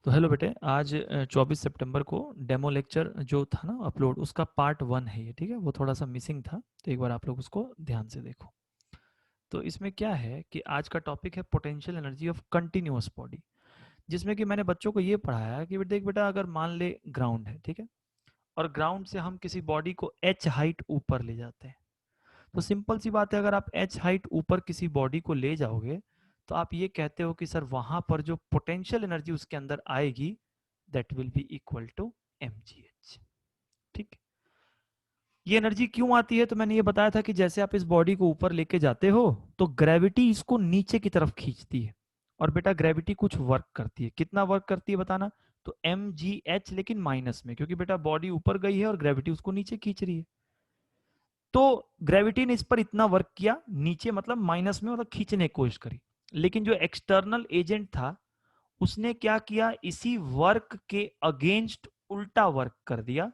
तो हेलो बेटे, आज 24 सितंबर को डेमो लेक्चर जो था ना अपलोड, उसका पार्ट 1 है ये। ठीक है, वो थोड़ा सा मिसिंग था, तो एक बार आप लोग उसको ध्यान से देखो। तो इसमें क्या है कि आज का टॉपिक है potential energy of continuous body, जिसमें कि मैंने बच्चों को ये पढ़ाया कि देख बेटा, अगर मान ले ग्राउंड है, ठीक है, और ग्राउंड से हम किसी बॉडी को एच हाइट ऊपर ले जाते हैं, तो सिंपल सी बात है, अगर आप एच हाइट ऊपर किसी बॉडी को ले जाओगे तो आप ये कहते हो कि सर वहां पर जो पोटेंशियल एनर्जी उसके अंदर आएगी that will be equal to mgh। ठीक, ये एनर्जी क्यों आती है? तो मैंने ये बताया था कि जैसे आप इस बॉडी को ऊपर लेके जाते हो तो ग्रेविटी इसको नीचे की तरफ खींचती है, और बेटा ग्रेविटी कुछ वर्क करती है। कितना वर्क करती है बताना? तो mgh, लेकिन माइनस में, क्योंकि बेटा बॉडी ऊपर गई है और ग्रेविटी उसको नीचे खींच रही है। तो ग्रेविटी ने इस पर इतना वर्क किया, नीचे मतलब माइनस में, मतलब खींचने की कोशिश करी। लेकिन जो एक्सटर्नल एजेंट था उसने क्या किया, इसी वर्क के अगेंस्ट उल्टा वर्क कर दिया।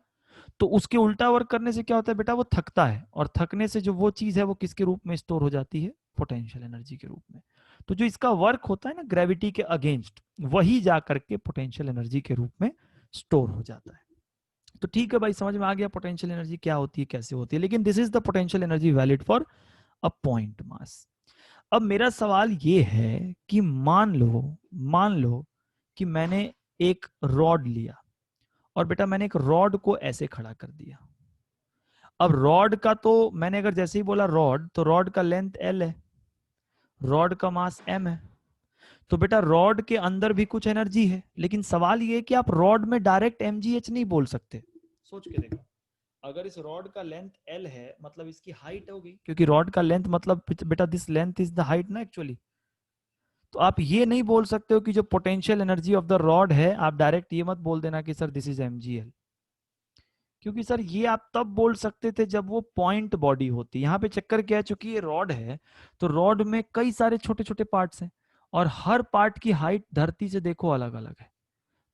तो उसके उल्टा वर्क करने से क्या होता है बेटा? वो थकता है, और थकने से जो वो चीज है वो किसके रूप में स्टोर हो जाती है? पोटेंशियल एनर्जी के रूप में। तो जो इसका वर्क होता है ना ग्रेविटी के अगेंस्ट, वही जा करके पोटेंशियल एनर्जी के रूप में स्टोर हो जाता है। तो ठीक है भाई, समझ में आ गया पोटेंशियल एनर्जी क्या होती है, कैसे होती है। लेकिन this is the potential energy valid for a point mass. अब मेरा सवाल ये है कि मान लो कि मैंने एक रॉड लिया, और बेटा मैंने एक रॉड को ऐसे खड़ा कर दिया। अब रॉड का तो मैंने अगर जैसे ही बोला रॉड, तो रॉड का लेंथ एल है, रॉड का मास एम है। तो बेटा रॉड के अंदर भी कुछ एनर्जी है, लेकिन सवाल ये है कि आप रॉड में डायरेक्ट mgh नहीं बोल सकते। सोच के देखो, अगर इस रॉड का लेंथ एल है मतलब इसकी हाइट होगी, क्योंकि रॉड का लेंथ मतलब बेटा this length is the height ना एक्चुअली। तो आप ये नहीं बोल सकते हो कि जो potential energy of the rod है, आप डायरेक्ट ये मत बोल देना कि सर दिस इज mgl, क्योंकि सर ये आप तब बोल सकते थे जब वो पॉइंट बॉडी होती। यहाँ पे चक्कर क्या है, चूंकि ये रॉड है तो रॉड में कई सारे छोटे छोटे पार्ट्स हैं, और हर पार्ट की हाइट धरती से देखो अलग अलग है।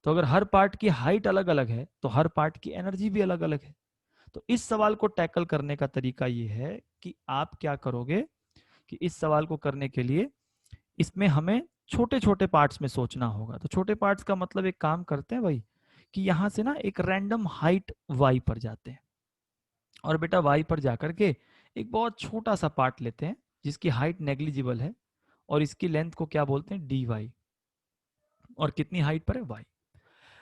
तो अगर हर पार्ट की हाइट अलग अलग है तो हर पार्ट की एनर्जी भी अलग अलग है। तो इस सवाल को टैकल करने का तरीका ये है कि आप क्या करोगे, कि इस सवाल को करने के लिए इसमें हमें छोटे छोटे पार्ट्स में सोचना होगा। तो छोटे पार्ट्स का मतलब एक काम करते हैं भाई, कि यहां से ना एक रैंडम हाइट वाई पर जाते हैं, और बेटा वाई पर जाकर के एक बहुत छोटा सा पार्ट लेते हैं जिसकी हाइट नेग्लिजिबल है, और इसकी लेंथ को क्या बोलते हैं? D Y. और कितनी हाइट पर है? वाई।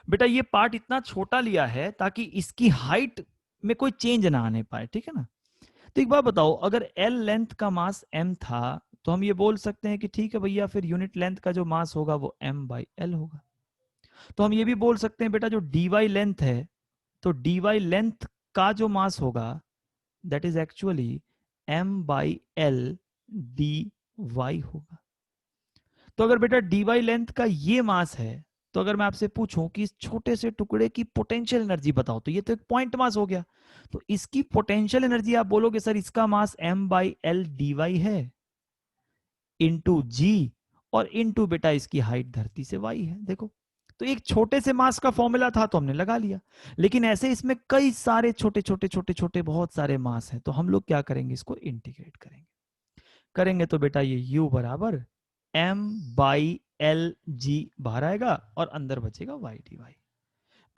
बेटा ये पार्ट इतना छोटा लिया है ताकि इसकी हाइट में कोई चेंज ना आने पाए, ठीक है ना। तो एक बात बताओ, अगर एल लेंथ का मास एम था तो हम ये बोल सकते हैं कि ठीक है भैया, फिर यूनिट लेंथ का जो मास होगा वो एम बाई एल होगा। तो हम ये भी बोल सकते हैं बेटा, जो डी वाई लेंथ है, तो डी वाई लेंथ का जो मास होगा that is actually M by L D Y होगा। तो अगर बेटा डी वाई लेंथ का ये मास है, तो अगर मैं आपसे पूछूं कि इस छोटे से टुकड़े की पोटेंशियल एनर्जी बताओ, तो ये तो एक पॉइंट मास हो गया। तो इसकी पोटेंशियल एनर्जी आप बोलोगे सर इसका mass M by L D Y है, इंटू जी, और इंटू बेटा इसकी हाइट धरती से वाई है। देखो, तो एक छोटे से मास का फॉर्मूला था तो हमने लगा लिया, लेकिन ऐसे इसमें कई सारे छोटे छोटे छोटे छोटे बहुत सारे मास हैं, तो हम लोग क्या करेंगे, इसको इंटीग्रेट करेंगे। करेंगे तो बेटा ये u बराबर m बाई एल जी बाहर आएगा, और अंदर बचेगा y dy।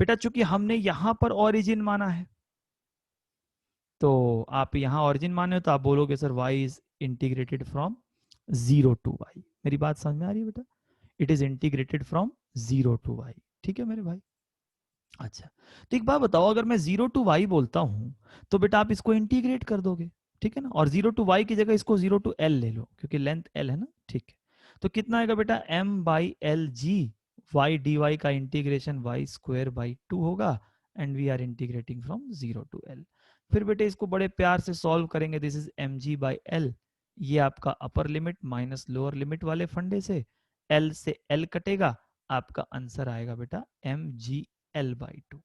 बेटा चूंकि हमने यहां पर ओरिजिन माना है, तो आप यहां ओरिजिन माने हो तो आप बोलोगे sir y is integrated from 0 to y। मेरी बात समझ में आ रही है बेटा? It is integrated from 0 to y। ठीक है मेरे भाई? अच्छा, तो एक बात बताओ, अगर मैं 0 टू y बोलता हूं तो बेटा आप इसको इंटीग्रेट कर दोगे, ठीक है ना। और 0 टू y की जगह इसको 0 टू l ले लो, क्योंकि लेंथ l है ना। ठीक है, तो कितना आएगा बेटा? m by L G Y D Y का इंटीग्रेशन वाई स्क्वायर बाई 2 होगा, and we are integrating from 0 to l। फिर बेटे इसको बड़े प्यार से सॉल्व करेंगे, this is M G by L, ये आपका upper limit minus lower limit वाले फंडे से l से l कटेगा, आपका आंसर आएगा बेटा एम जी एल बाई 2।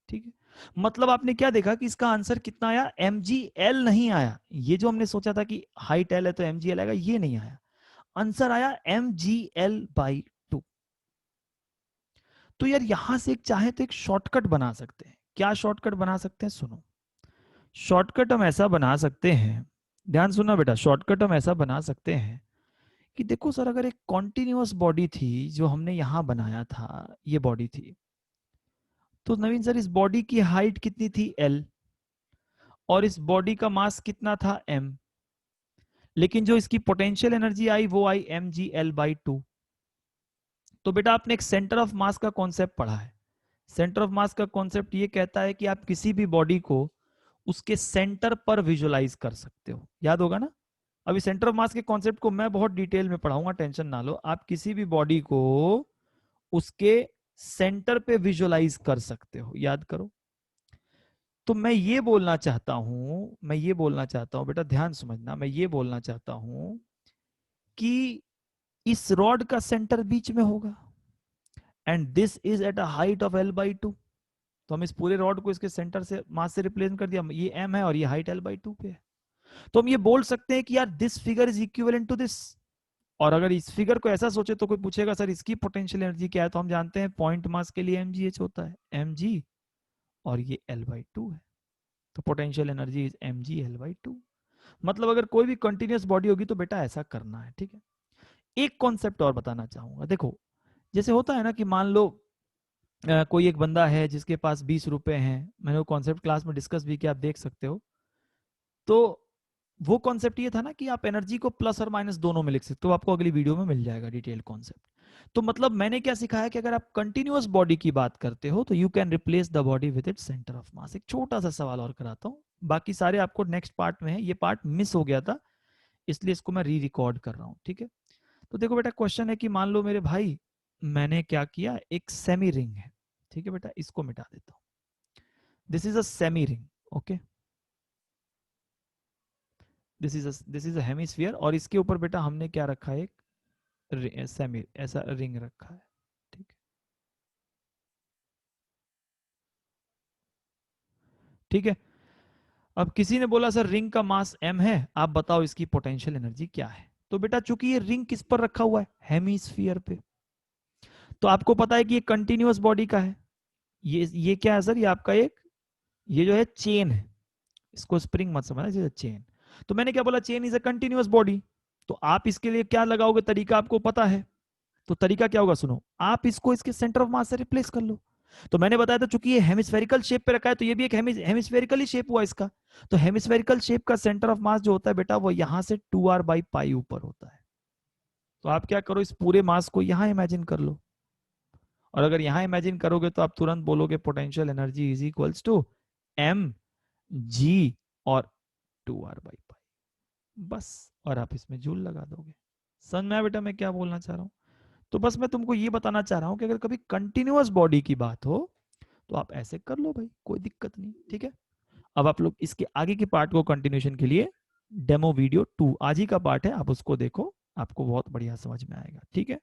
ठीक है, मतलब आपने क्या देखा कि इसका आंसर कितना आया? एम जी एल नहीं आया। ये जो हमने सोचा था कि हाइट एल है तो एम जी एल आएगा, ये नहीं आया। आंसर आया एम जी एल बाई 2। तो यार यहां से एक चाहे तो एक शॉर्टकट बना सकते हैं। क्या शॉर्टकट बना सकते हैं? सुनो, शॉर्टकट हम ऐसा बना सकते हैं, ध्यान सुनना बेटा, शॉर्टकट हम ऐसा बना सकते हैं कि देखो सर, अगर एक कॉन्टिन्यूअस बॉडी थी जो हमने यहां बनाया था, ये बॉडी थी, तो नवीन सर इस बॉडी की हाइट कितनी थी L, और इस बॉडी का मास कितना था M, लेकिन जो इसकी पोटेंशियल एनर्जी आई वो आई mgL/2। तो बेटा आपने एक सेंटर ऑफ मास का कॉन्सेप्ट पढ़ा है। सेंटर ऑफ मास का कॉन्सेप्ट ये कहता है कि आप किसी भी बॉडी को उसके सेंटर पर विजुलाइज कर सकते हो, याद होगा ना। अभी सेंटर ऑफ मास के कॉन्सेप्ट को मैं बहुत डिटेल में पढ़ाऊंगा, टेंशन ना लो। आप किसी भी बॉडी को उसके सेंटर पे विजुलाइज कर सकते हो, याद करो। तो मैं ये बोलना चाहता हूं, बेटा ध्यान समझना, मैं ये बोलना चाहता हूं कि इस रॉड का सेंटर बीच में होगा, and this is at a height of L/2। तो हम इस पूरे रॉड को इसके सेंटर से मास से रिप्लेस कर दिया, ये M है और ये हाइट L/2 पे है। तो हम ये बोल सकते हैं कि यार this figure is equivalent to this. और अगर इस फिगर को ऐसा सोचे तो कोई पूछेगा सर इसकी पोटेंशियल एनर्जी क्या है, तो हम जानते हैं पॉइंट मास के लिए mgh होता है, mg, और ये L/2 है। तो पोटेंशियल एनर्जी इज mgL/2। मतलब अगर कोई भी कंटिन्यूअस बॉडी होगी तो बेटा ऐसा करना है, ठीक है। एक कॉन्सेप्ट और बताना चाहूंगा, देखो जैसे होता है ना कि मान लो कोई एक बंदा है जिसके पास 20 रुपए हैं, मैंने वो कॉन्सेप्ट क्लास में डिस्कस भी किया, आप देख सकते हो। तो वो कॉन्सेप्ट ये था ना कि आप एनर्जी को प्लस और माइनस दोनों में लिख सकते हो, आपको अगली वीडियो में मिल जाएगा डिटेल कॉन्सेप्ट। तो मतलब मैंने क्या सिखाया कि अगर आप कंटिन्यूअस बॉडी की बात करते हो तो you can replace the body with its centre of mass. एक छोटा सा सवाल और कराता हूँ, बाकी सारे आपको नेक्स्ट पार्ट में है, ये पार्ट मिस हो गया था इसलिए इसको मैं री रिकॉर्ड कर रहा हूँ, ठीक है। तो देखो बेटा क्वेश्चन है कि मान लो मेरे भाई मैंने क्या किया, एक सेमी रिंग है, ठीक है बेटा, इसको मिटा देता हूँ। This is a semi ring, okay, this is a hemisphere, और इसके ऊपर बेटा हमने क्या रखा है, एक सेमी ऐसा रिंग रखा है, ठीक है। ठीक है, अब किसी ने बोला सर रिंग का मास m है, आप बताओ इसकी पोटेंशियल एनर्जी क्या है। तो बेटा चूंकि ये रिंग किस पर रखा हुआ है, हेमिस्फीयर पे, तो आपको पता है कि ये कंटिन्यूअस बॉडी का है। ये क्या है सर, ये आपका एक, ये जो है चेन है, इसको स्प्रिंग मत समझना, चेन। तो मैंने क्या बोला, chain is a continuous body. तो आप इसके लिए क्या लगाओगे, तरीका आपको पता है। तो तरीका क्या होगा, सुनो, आप इसको इसके सेंटर ऑफ मास से रिप्लेस कर लो। तो मैंने बताया था चूंकि ये हेमिस्फेरिकल शेप पे रखा है तो ये भी एक हेमिस्फेरिकल ही शेप हुआ इसका। तो हेमिस्फेरिकल शेप का सेंटर ऑफ मास जो होता है बेटा वो यहां से 2r/पाई ऊपर होता है। तो आप क्या करो, इस पूरे मास को यहां इमेजिन कर लो, और अगर यहां इमेजिन करोगे तो आप तुरंत बोलोगे potential energy is equals to M G और 2r/पाई, बस। और आप इसमें जूल लगा दोगे। समझ में आया बेटा मैं क्या बोलना चाह रहा हूँ। तो बस मैं तुमको ये बताना चाह रहा हूं कि अगर कभी कंटिन्यूअस बॉडी की बात हो तो आप ऐसे कर लो भाई, कोई दिक्कत नहीं, ठीक है। अब आप लोग इसके आगे के पार्ट को कंटिन्यूशन के लिए डेमो वीडियो 2 आज ही का पार्ट है, आप उसको देखो, आपको बहुत बढ़िया समझ में आएगा, ठीक है।